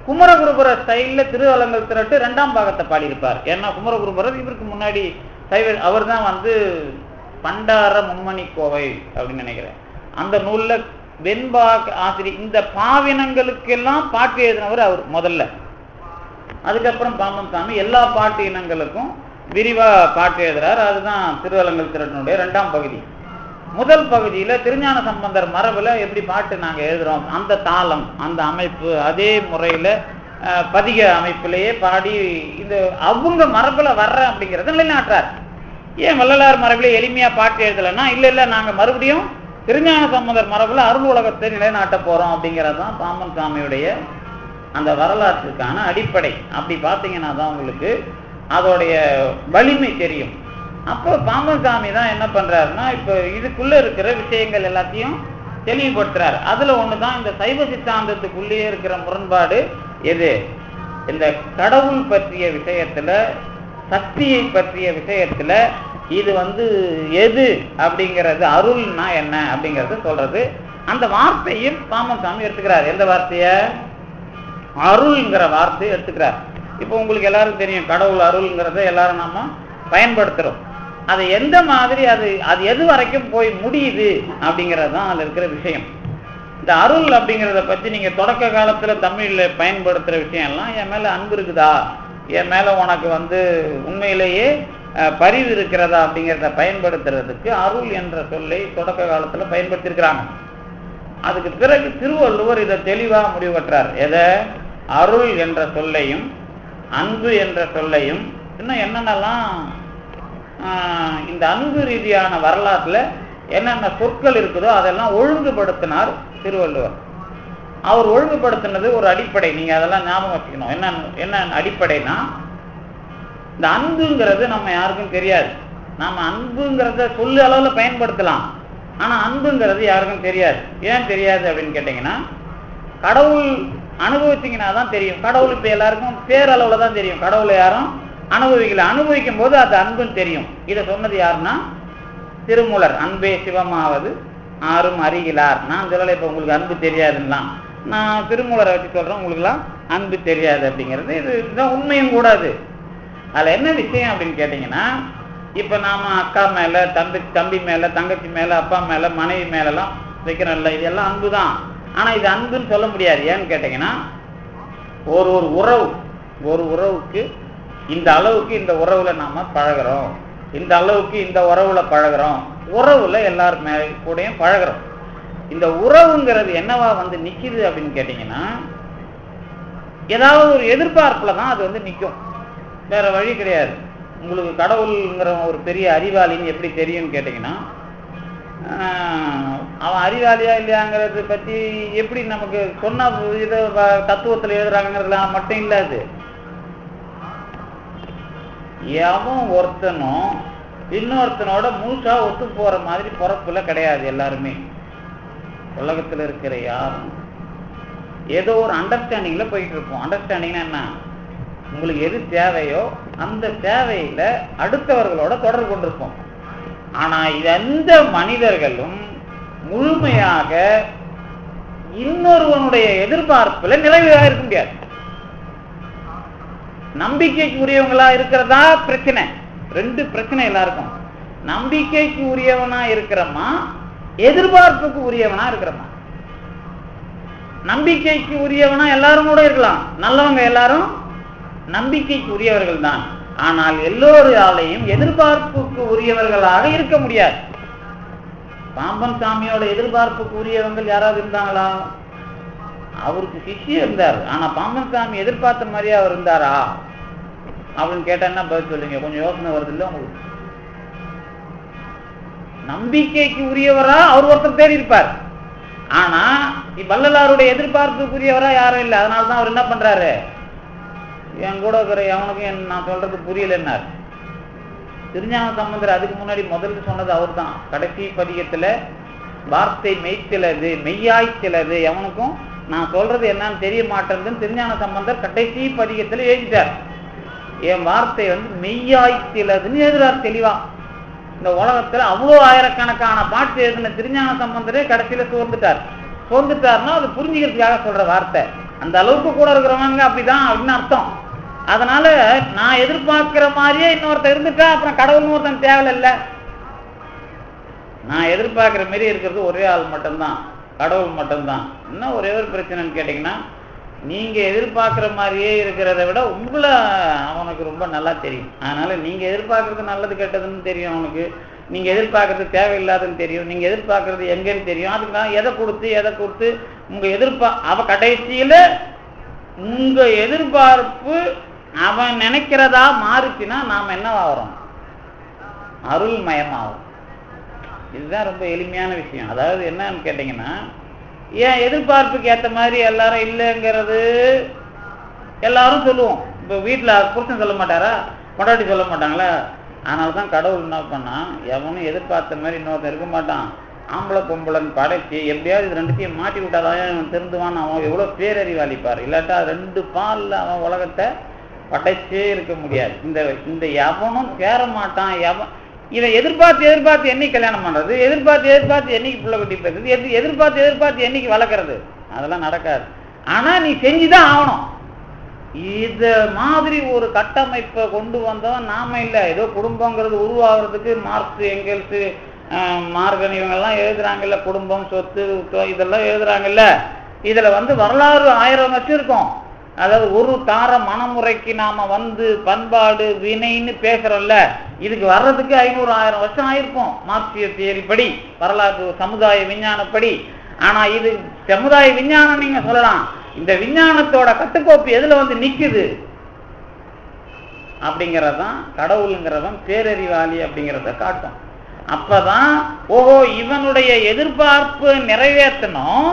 குமரகுருபர ஸ்டைலில் திரு அலங்கல் திரட்டு 2ஆம் பாகத்தை பாடியிருப்பார். ஏன்னா குமரகுருபரர் இவருக்கு முன்னாடி அவர் தான் வந்து பண்டார மும்மணி கோவை அப்படின்னு நினைக்கிறேன். அந்த நூல்ல வெண்பா ஆசிரியர் இந்த பாவினங்களுக்கெல்லாம் பாட்டு எழுதினவர் அவர் முதல்ல. அதுக்கப்புறம் பாம்பன் சாமி எல்லா பாட்டு இனங்களுக்கும் விரிவா பாட்டு எழுதுறார். அதுதான் திருவலங்கல் திரட்டினுடைய 2ஆம் பகுதி. முதல் பகுதியில திருஞான சம்பந்தர் மரபுல எப்படி பாட்டு நாங்க எழுதுறோம், அந்த தாளம் அந்த அமைப்பு அதே முறையில பதிக அமைப்பிலேயே பாடி இந்த அவங்க மரபுல வர்ற அப்படிங்கிறத நிலைநாட்டுறார். ஏன் வள்ளலார் மரபுல எளிமையா பாட்டு எழுதலைன்னா, இல்ல நாங்க மறுபடியும் திருஞான சம்பந்தர் மரபுல அருள் உலகத்தை நிலைநாட்ட போறோம் அப்படிங்கிறது தான் பாம்பன் சாமியுடைய அந்த வரலாற்றுக்கான அடிப்படை. அப்படி பார்த்தீங்கன்னா தான் உங்களுக்கு அதோடைய வலிமை தெரியும். அப்போ பாம்பன் சாமி தான் என்ன பண்றாருன்னா, இப்போ இதுக்குள்ள இருக்கிற விஷயங்கள் எல்லாத்தையும் தெளிவுபடுத்துறாரு. அதுல ஒண்ணுதான் இந்த சைவ சித்தாந்தத்துக்குள்ளேயே இருக்கிற முரண்பாடு. எது? இந்த கடவுள் பற்றிய விஷயத்துல, சக்தியை பற்றிய விஷயத்துல இது வந்து எது அப்படிங்கிறது, அருள்னா என்ன அப்படிங்கறது சொல்றது. அந்த வார்த்தையும் பாம்பன் சாமி எடுத்துக்கிறார். எந்த வார்த்தைய? அருள்ங்கிற வார்த்தையை எடுத்துக்கிறார். இப்போ உங்களுக்கு எல்லாரும் தெரியும், கடவுள் அருள்ங்கிறத எல்லாரும் நாம பயன்படுத்துறோம். அது எந்த மாதிரி அது எது வரைக்கும் போய் முடியுது அப்படிங்கிறது தான் அதுல இருக்கிற விஷயம். இந்த அருள் அப்படிங்கிறத பத்தி நீங்க தொடக்க காலத்துல தமிழ்ல பயன்படுத்துற விஷயம் எல்லாம், என் மேல அன்பு இருக்குதா, என் மேல உனக்கு வந்து உண்மையிலேயே பரிவு இருக்கிறதா அப்படிங்கிறத பயன்படுத்துறதுக்கு அருள் என்ற சொல்லை தொடக்க காலத்துல பயன்படுத்தியிருக்கிறாங்க. அதுக்கு பிறகு திருவள்ளுவர் இதை தெளிவா முடிவு கட்டுறார். எதை? அருள் என்ற சொல்லையும் அன்பு என்ற சொல்லையும் இன்னும் என்னென்னலாம் இந்த அன்பு ரீதியான வரலாற்றுல என்னென்ன சொற்கள் இருக்குதோ அதெல்லாம் ஒழுங்குபடுத்தினார் திருவள்ளுவர். அவர் ஒழுங்குபடுத்தினது ஒரு அடிப்படை. நீங்க அதெல்லாம் ஞாபகம் வச்சுக்கணும். என்ன அடிப்படைனா, இந்த அன்புங்கிறது நம்ம யாருக்கும் தெரியாது. நாம அன்புங்கிறத சொல்லு அளவுல பயன்படுத்தலாம், ஆனா அன்புங்கிறது யாருக்கும் தெரியாது. ஏன் தெரியாது அப்படின்னு கேட்டீங்கன்னா, கடவுள் அனுபவிச்சிங்கன்னா தான் தெரியும். கடவுள் இப்ப எல்லாருக்கும் பேரளவுல தான் தெரியும். கடவுளை யாரும் அனுபவிக்கல. அனுபவிக்கும் போது அது அன்புன்னு தெரியும். இதை சொன்னது யாருன்னா திருமூலர். அன்பே சிவமாவது ஆறும் அறிகிறார். நான் சொல்லலை இப்போ உங்களுக்கு அன்பு தெரியாதுலாம், நான் திருமூலரை வச்சு சொல்றேன், உங்களுக்குலாம் அன்பு தெரியாது அப்படிங்கிறது இதுதான் உண்மையும் கூடாது. அதில் என்ன விஷயம் அப்படின்னு கேட்டிங்கன்னா, இப்போ நாம அக்கா மேலே, தம்பி மேலே, தங்கச்சி மேலே, அப்பா மேலே, மனைவி மேலெல்லாம் வைக்கிறோம்ல, இதெல்லாம் அன்பு தான். ஆனால் இது அன்புன்னு சொல்ல முடியாது. ஏன்னு கேட்டிங்கன்னா, ஒரு உறவுக்கு இந்த அளவுக்கு இந்த உறவுல நாம பழகிறோம், இந்த அளவுக்கு இந்த உறவுல பழகிறோம், உறவுல எல்லாருமே கூடயும் பழகிறோம். இந்த உறவுங்கிறது என்னவா வந்து நிக்குது அப்படின்னு கேட்டிங்கன்னா, ஏதாவது ஒரு எதிர்பார்ப்புல தான் அது வந்து நிற்கும், வேற வழி கிடையாது. உங்களுக்கு கடவுள்ங்கிற ஒரு பெரிய அறிவாளின்னு எப்படி தெரியும்னு கேட்டிங்கன்னா, அவன் அறிவாளியா இல்லையாங்கிறது பற்றி எப்படி நமக்கு சொன்ன இதை தத்துவத்தில் எழுதுறாங்கிறதுலாம் மட்டும் இல்லாது, எவன் ஒருத்தனும் இன்னொருத்தனோட முழுசா ஒத்து போற மாதிரி பொறப்புல கிடையாது. எல்லாருமே உலகத்துல இருக்கிற யாரும் ஏதோ ஒரு அண்டர்ஸ்டாண்டிங்ல போயிட்டு இருப்போம். அண்டர்ஸ்டாண்டிங்னா என்ன? உங்களுக்கு எது தேவையோ அந்த தேவையில அடுத்தவர்களோட தொடர்பு கொண்டிருப்போம். ஆனா எந்த மனிதர்களும் முழுமையாக இன்னொருவனுடைய எதிர்பார்ப்புல நிலையாக இருக்க முடியாது. நம்பிக்கைக்கு உரியவங்களா இருக்கிறதா பிரச்சனை. ரெண்டு பிரச்சனை எல்லாருக்கும். நம்பிக்கைக்கு உரியவனா இருக்கிறமா, எதிர்பார்ப்புக்கு உரியவனா இருக்கிறமா. நம்பிக்கைக்கு உரியவனா எல்லாரும் கூட இருக்கலாம், நல்லவங்க எல்லாரும் நம்பிக்கைக்கு உரியவர்கள் தான். ஆனால் எல்லோராலையும் எதிர்பார்ப்புக்கு உரியவர்களாக இருக்க முடியாது. பாம்பன் சாமியோட எதிர்பார்ப்புக்கு உரியவங்க யாராவது இருந்தாங்களா? அவருக்கு சிஷ்யம் இருந்தார், ஆனா பாம்பன் சாமி எதிர்பார்த்த மாதிரியே அவர் இருந்தாரா அப்படின்னு கேட்டா பதில் சொல்லுங்க. கொஞ்சம் யோசனை வருது இல்ல உங்களுக்கு? நம்பிக்கைக்கு உரியவரா அவர் ஒருத்தர் தேடி இருப்பார், ஆனா வள்ளலாருடைய எதிர்பார்ப்புக்குரியவரா யாரும் இல்லை. அதனாலதான் அவர் என்ன பண்றாரு, என் கூட இருக்கிற எவனுக்கும் நான் சொல்றது புரியலன்னார். திருஞான சம்பந்தர் அதுக்கு முன்னாடி முதல்ல சொன்னது அவர் தான். கடைசி பதிகத்துல வார்த்தை மெய்த்திலது மெய்யாய்த்திலது, எவனுக்கும் நான் சொல்றது என்னன்னு தெரிய மாட்டேன்னு திருஞான சம்பந்தர் கடைசி பதிகத்துல எழுதிட்டார். என் வார்த்தை வந்து மெய்யாய்த்திலதுன்னு எழுதுறார் தெளிவா. இந்த உலகத்துல அவ்வளோ ஆயிரக்கணக்கான பாட்டு எழுதின திருஞான சம்பந்தரே கடைசியில சோர்ந்துட்டார்னா அது புரிஞ்சுக்கிறதுக்காக சொல்ற வார்த்தை. அந்த அளவுக்கு கூட இருக்கிறவங்க அப்படிதான் அப்படின்னு அர்த்தம். அதனால நான் எதிர்பார்க்கிற மாதிரியே இன்னொருத்தர் இருந்துட்டா அப்புறம் கடவுள்னு ஒருத்தன் தேவையில்லை. நான் எதிர்பார்க்கிற மாரி இருக்கிறது ஒரே ஆள் மட்டும்தான், கடவுள் மட்டும்தான். இன்னும் ஒரே ஒரு பிரச்சனைன்னு கேட்டிங்கன்னா, நீங்க எதிர்பார்க்கிற மாதிரியே இருக்கிறத விட உங்களை அவனுக்கு ரொம்ப நல்லா தெரியும். அதனால நீங்க எதிர்பார்க்கறது நல்லது கெட்டதுன்னு தெரியும் அவனுக்கு, நீங்க எதிர்பார்க்கறது தேவையில்லாதுன்னு தெரியும், நீங்க எதிர்பார்க்கறது எங்கன்னு தெரியும். அதுக்கு நான் எதை கொடுத்து உங்க அவ கடைசியில உங்க எதிர்பார்ப்பு அவன் நினைக்கிறதா மாறுச்சுன்னா நாம என்னவாகிறோம்? அருள்மயமாகும். இதுதான் ரொம்ப எளிமையான விஷயம். அதாவது என்னன்னு கேட்டீங்கன்னா, ஏன் எதிர்பார்ப்புக்கு ஏற்ற மாதிரி எல்லாரும் இல்லைங்கிறது எல்லாரும் சொல்லுவோம். இப்போ வீட்டில் புருஷன் சொல்ல மாட்டாரா, பொண்டாட்டி சொல்ல மாட்டாங்களா? அதனால தான் கடவுள் என்ன பண்ணா, எவனும் எதிர்பார்த்த மாதிரி இன்னொருத்தன் இருக்க மாட்டான், ஆம்பளை பொம்பளைன்னு படைச்சி எப்படியாவது இது ரெண்டுத்தையும் மாட்டி விட்டாதான் திருந்துவான்னு அவன் எவ்வளோ பேரறிவாளிப்பார். இல்லாட்டா ரெண்டு பாலில் அவன் உலகத்தை படைச்சே இருக்க முடியாது. இந்த எவனும் சேர மாட்டான். இதை எதிர்பார்த்து என்னைக்கு கல்யாணம் பண்றது, எதிர்பார்த்து என்னைக்கு பிள்ளை கட்டி பேசுறது, எதிர்பார்த்து என்னைக்கு வளர்க்கறது, அதெல்லாம் நடக்காது. ஆனா நீ செஞ்சுதான் ஆகணும். இத மாதிரி ஒரு கட்டமைப்பை கொண்டு வந்தவன் நாம இல்லை. ஏதோ குடும்பங்கிறது உருவாகிறதுக்கு மார்க்ஸ், எங்கெல்ஸ், மார்கன் இவங்கெல்லாம் எழுதுறாங்கல்ல, குடும்பம், சொத்து, இதெல்லாம் எழுதுறாங்கல்ல. இதுல வரலாறு 1000 வருஷம் இருக்கும். அதாவது ஒரு தார மனமுறைக்கு நாம பண்பாடு வினைன்னு பேசுறோம்ல, இதுக்கு வர்றதுக்கு 500-1000 வருஷம் ஆயிருக்கும் மார்க்சிய தியரி படி, வரலாற்று சமுதாய விஞ்ஞானப்படி. ஆனா இது சமுதாய விஞ்ஞானம் நீங்க சொல்லலாம். இந்த விஞ்ஞானத்தோட கட்டுக்கோப்பு எதுல நிக்குது அப்படிங்கறதான் கடவுளுங்கிறவன் பேரறிவாளி அப்படிங்கிறத காட்டும். அப்பதான் ஓஹோ இவனுடைய எதிர்பார்ப்பு நிறைவேற்றணும்.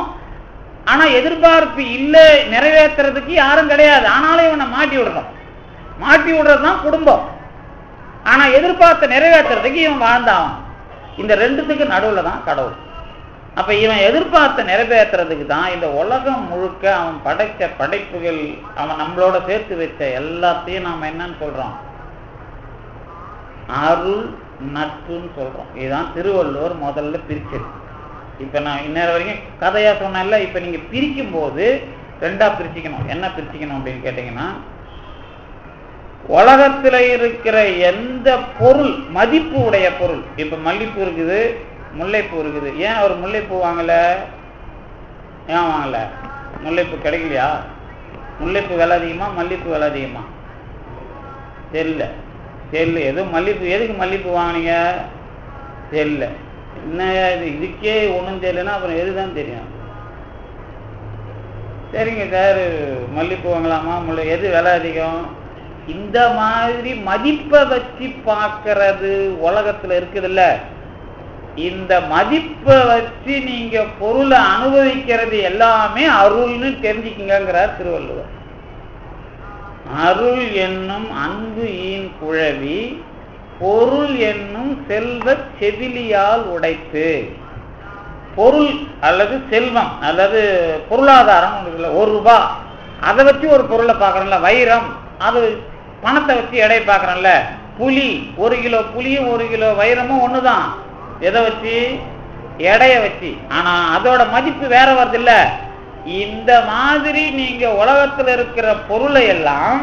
ஆனா எதிர்பார்ப்பு இல்லை, நிறைவேற்றுறதுக்கு யாரும் கிடையாது. ஆனாலும் இவனை மாட்டி விடுறதுதான் குடும்பம். ஆனா எதிர்பார்த்த நிறைவேற்றுறதுக்கு இவன் வாழ்ந்தாவன். இந்த ரெண்டுத்துக்கு நடுவுல தான் கடவுள். அப்ப இவன் எதிர்பார்த்த நிறைவேற்றுறதுக்கு தான் இந்த உலகம் முழுக்க அவன் படைச்ச படைப்புகள், அவன் நம்மளோட சேர்த்து வச்ச எல்லாத்தையும் நாம என்னன்னு சொல்றோம்? அருள் நட்புன்னு சொல்றோம். இதுதான் திருவள்ளுவர் முதல்ல பிரிச்சது. இப்ப நான் இந்நேரம் வரைக்கும் கதையா சொன்னேன்ல, இப்ப நீங்க பிரிக்கும் போது ரெண்டா பிரிச்சுக்கணும். என்ன பிரிச்சுக்கணும் அப்படின்னு கேட்டீங்கன்னா, உலகத்துல இருக்கிற எந்த பொருள் மதிப்பு உடைய பொருள், இப்ப மல்லிப்பூ இருக்குது, முல்லைப்பூ இருக்குது. ஏன் அவர் முல்லைப்பூ வாங்கல? ஏன் வாங்கல? முல்லைப்பூ கிடைக்கலையா? முல்லைப்பூ விலை அதிகமா, மல்லிப்பூ விலை அதிகமா? தெரியல. தெரியல. எதுவும் மல்லிப்பூ, எதுக்கு மல்லிப்பூ வாங்கினீங்க? தெரியல. என்ன இதுக்கே ஒன்றும் தெரியலன்னா அப்புறம் எதுதான் தெரியும்? சரிங்க சார், மல்லிப்பூ வாங்கலாமா, முல்லை, எது விலை அதிகம்? இந்த மாதிரி மதிப்பை வச்சு பார்க்கறது உலகத்துல இருக்குதுல்ல, இந்த மதிப்பை வச்சு நீங்க பொருளை அனுபவிக்கிறது எல்லாமே அருள்னு தெரிஞ்சுக்குங்கிறார் திருவள்ளுவர். அருள் என்னும் அன்பு ஈன் குழவி, பொருள் என்னும் செல்வ செவிலியால் உடைத்து. பொருள் அல்லது செல்வம் அல்லது பொருளாதாரம் இருக்குல்ல, ₹1, அதை வச்சு ஒரு பொருளை பார்க்கறோம்ல. வைரம், அது பணத்தை வச்சு எடை பார்க்கறோம்ல. புலி, 1 கிலோ புலியும் 1 கிலோ வைரமும் ஒண்ணுதான். எதை வச்சு? எடைய வச்சு. ஆனா அதோட மதிப்பு வேற வருது இல்ல. இந்த மாதிரி நீங்க உலகத்துல இருக்கிற பொருளை எல்லாம்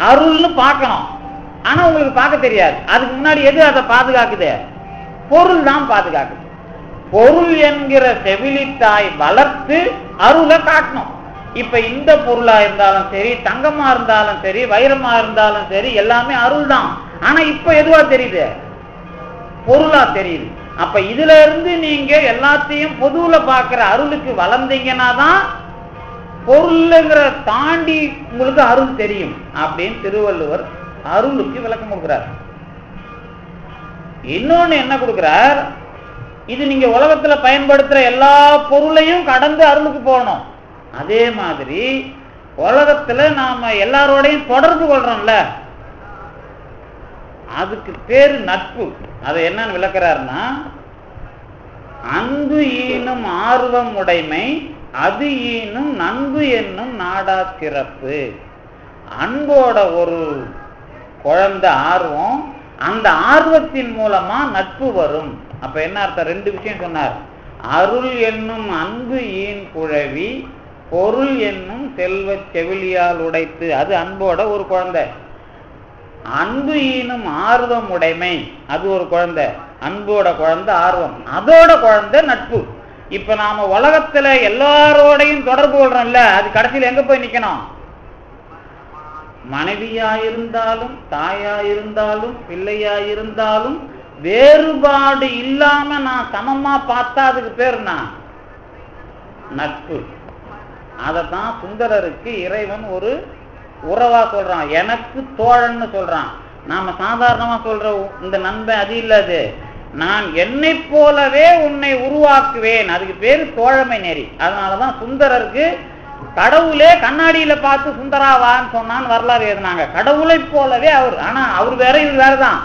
அருள்னு பார்க்கணும். ஆனா உங்களுக்கு பார்க்க தெரியாது. அதுக்கு முன்னாடி எது அதை பாதுகாக்குது? பொருள் தான் பாதுகாக்குது. பொருள் என்கிற செவிலித்தாய் வளர்த்து அருளை காட்டணும். இப்ப இந்த பொருளா இருந்தாலும் சரி, தங்கமா இருந்தாலும் சரி, வைரமா இருந்தாலும் சரி, எல்லாமே அருள் தான். ஆனா இப்ப எதுவா தெரியுது? பொருளா தெரியுது. அப்ப இதுல இருந்து நீங்க எல்லாத்தையும் பொதுவுல பாக்குற அருளுக்கு வளர்ந்தீங்கன்னா தான் பொருளுங்கிற தாண்டி உங்களுக்கு அருள் தெரியும் அப்படின்னு திருவள்ளுவர் அருளுக்கு விளக்கம் கொடுக்கிறார். இன்னொன்னு என்ன கொடுக்கிறார்? இது நீங்க உலகத்துல பயன்படுத்துற எல்லா பொருளையும் கடந்து அருளுக்கு போகணும். அதே மாதிரி உலகத்துல நாம எல்லாரோடையும் தொடர்பு கொள்றோம்ல, அதுக்கு பேரு நட்பு. அதை என்னன்னு விளக்குறாருன்னா, அன்பு ஈனும் ஆர்வம் உடைமை, அது ஈனும் நன்பு என்னும் நாடா சிறப்பு. அன்போட ஒரு குழந்தை ஆர்வம், அந்த ஆர்வத்தின் மூலமா நட்பு வரும். அப்ப என்ன அர்த்தம்? 2 விஷயம் சொன்னார். அருள் என்னும் அன்பு ஈன் குழவி, பொருள் என்னும் செல்வ செவிலியால் உடைத்து. அது அன்போட ஒரு குழந்தை. அன்பு ஈனும் ஆர்வம் உடைமை, அது ஒரு குழந்தை. அன்போட குழந்தை ஆர்வம், அதோட குழந்தை நட்பு. இப்ப நாம உலகத்துல எல்லாரோடையும் தொடர்பு கொள்றோம்ல, அது கடைசியில் எங்க போய் நிக்கணும்? மனைவியா இருந்தாலும், தாயா இருந்தாலும், பிள்ளையா இருந்தாலும் வேறுபாடு இல்லாம நான் சமமா பார்த்தா அதுக்கு பேர் நான் நட்பு. அதத்தான் சுந்தரருக்கு இறைவன் ஒரு உறவா சொல்றான். எனக்கு தோழன்னு சொல்றான். நாம சாதாரணமா சொல்ற இந்த நண்பன் அது இல்லது. நான் என்னை போலவே உன்னை உருவாக்குவேன், அதுக்கு பேரு தோழமை நெறி. அதனாலதான் சுந்தரருக்கு கடவுளே கண்ணாடியில பார்த்து சுந்தராவான்னு சொன்னான்னு வரலாறு எழுதினாங்க. கடவுளை போலவே அவர். ஆனா அவர் வேற, இது வேறதான்.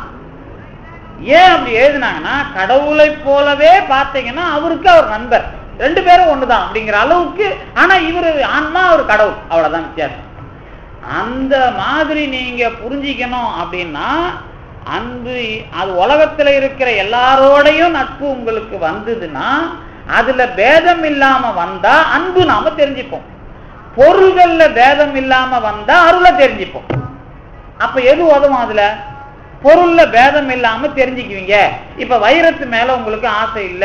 ஏன் அப்படி எழுதினாங்கன்னா, கடவுளை போலவே பார்த்தீங்கன்னா அவருக்கு அவர் நண்பர், 2 பேரும் ஒண்ணுதான் அப்படிங்கிற அளவுக்கு. ஆனா இவரு ஆன்மா, அவர் கடவுள், அவ்வளவுதான் வித்தியாசம். அந்த மாதிரி நீங்க புரிஞ்சிக்கணும். அப்படின்னா அன்பு, அது உலகத்துல இருக்கிற எல்லாரோடையும் நட்பு உங்களுக்கு வந்ததுன்னா, அதுல பேதம் இல்லாம வந்தா அன்பு நாம தெரிஞ்சுப்போம். பொருள்கள்ல பேதம் இல்லாம வந்தா அருளை தெரிஞ்சுப்போம். அப்ப எது உதவும்? அதுல பொருள்ல பேதம் இல்லாம தெரிஞ்சுக்குவீங்க. இப்ப வைரத்து மேல உங்களுக்கு ஆசை இல்ல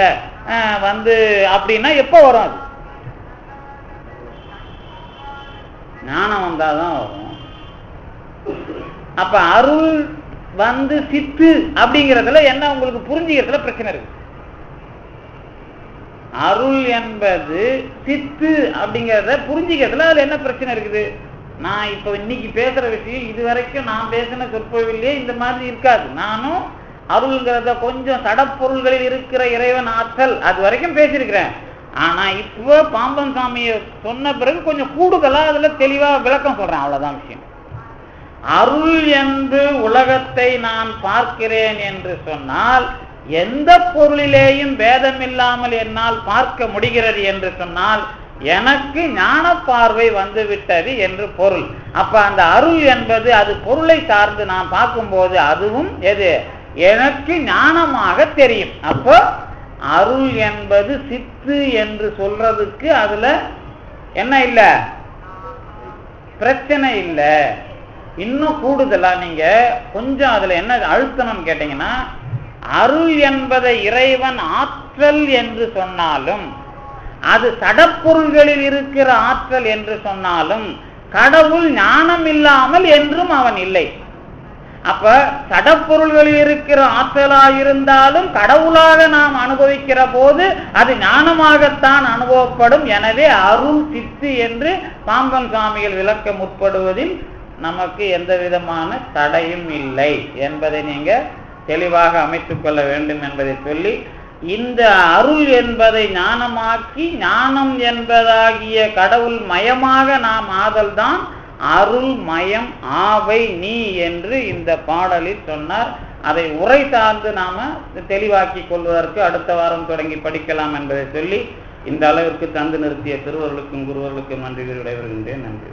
அப்படின்னா எப்ப வரும்? அது ஞானம் வந்தாதான் வரும். அப்ப அருள் சித்து அப்படிங்கிறதுல என்ன உங்களுக்கு புரிஞ்சுக்கிறதுல பிரச்சனை இருக்கு. அருள் என்பது சித்து அப்படிங்கிறத புரிஞ்சுக்கிறதுல அதுல என்ன பிரச்சனை இருக்குது? நான் இப்ப இன்னைக்கு பேசுற விஷயம் இதுவரைக்கும் நான் பேசின சொற்பொழிவிலே இந்த மாதிரி இருக்காது. நானும் அருள்ங்கிறத கொஞ்சம் சடப்பொருள்களில் இருக்கிற இறைவன் ஆற்றல் அது வரைக்கும் பேசியிருக்கிறேன். ஆனா இப்போ பாம்பன் சாமியை சொன்ன பிறகு கொஞ்சம் கூடுதலா அதுல தெளிவா விளக்கம் சொல்றேன். அவ்வளவுதான் விஷயம். அருள் என்று உலகத்தை நான் பார்க்கிறேன் என்று சொன்னால், எந்த பொருளிலேயும் பேதம் இல்லாமல் என்னால் பார்க்க முடிகிறது என்று சொன்னால் எனக்கு ஞான பார்வை வந்து விட்டது என்று பொருள். அப்ப அந்த அருள் என்பது அது பொருளை சார்ந்து நான் பார்க்கும்போது அதுவும் எது எனக்கு ஞானமாக தெரியும். அப்போ அருள் என்பது சித்து என்று சொல்றதுக்கு அதுல என்ன இல்லை, பிரச்சனை இல்லை. இன்னும் கூடுதலா நீங்க கொஞ்சம் அதுல என்ன அழுத்தணும் கேட்டீங்கன்னா, அருள் என்பதை இறைவன் ஆற்றல் என்று சொன்னாலும், அது சடப்பொருள்களில் இருக்கிற ஆற்றல் என்று சொன்னாலும், கடவுள் ஞானம் இல்லாமல் என்றும் அவன் இல்லை. அப்ப சடப்பொருள்களில் இருக்கிற ஆற்றலாயிருந்தாலும் கடவுளாக நாம் அனுபவிக்கிற போது அது ஞானமாகத்தான் அனுபவப்படும். எனவே அருள் சித்து என்று பாம்பன் சுவாமிகள் விளக்க முற்படுவதில் நமக்கு எந்த விதமான தடையும் இல்லை என்பதை நீங்க தெளிவாக அமைத்துக் கொள்ள வேண்டும் என்பதை சொல்லி, இந்த அருள் என்பதை ஞானமாக்கி ஞானம் என்பதாகிய கடவுள் மயமாக நாம் ஆதல்தான் அருள் மயம் ஆவை நீ என்று இந்த பாடலில் சொன்னார். அதை உரை சார்ந்து நாம தெளிவாக்கி கொள்வதற்கு அடுத்த வாரம் தொடங்கி படிக்கலாம் என்பதை சொல்லி இந்த அளவிற்கு தந்து நிறுத்திய திருவர்களுக்கும் குருவர்களுக்கும் நன்றி விடைபெறுகின்றேன். நன்றி.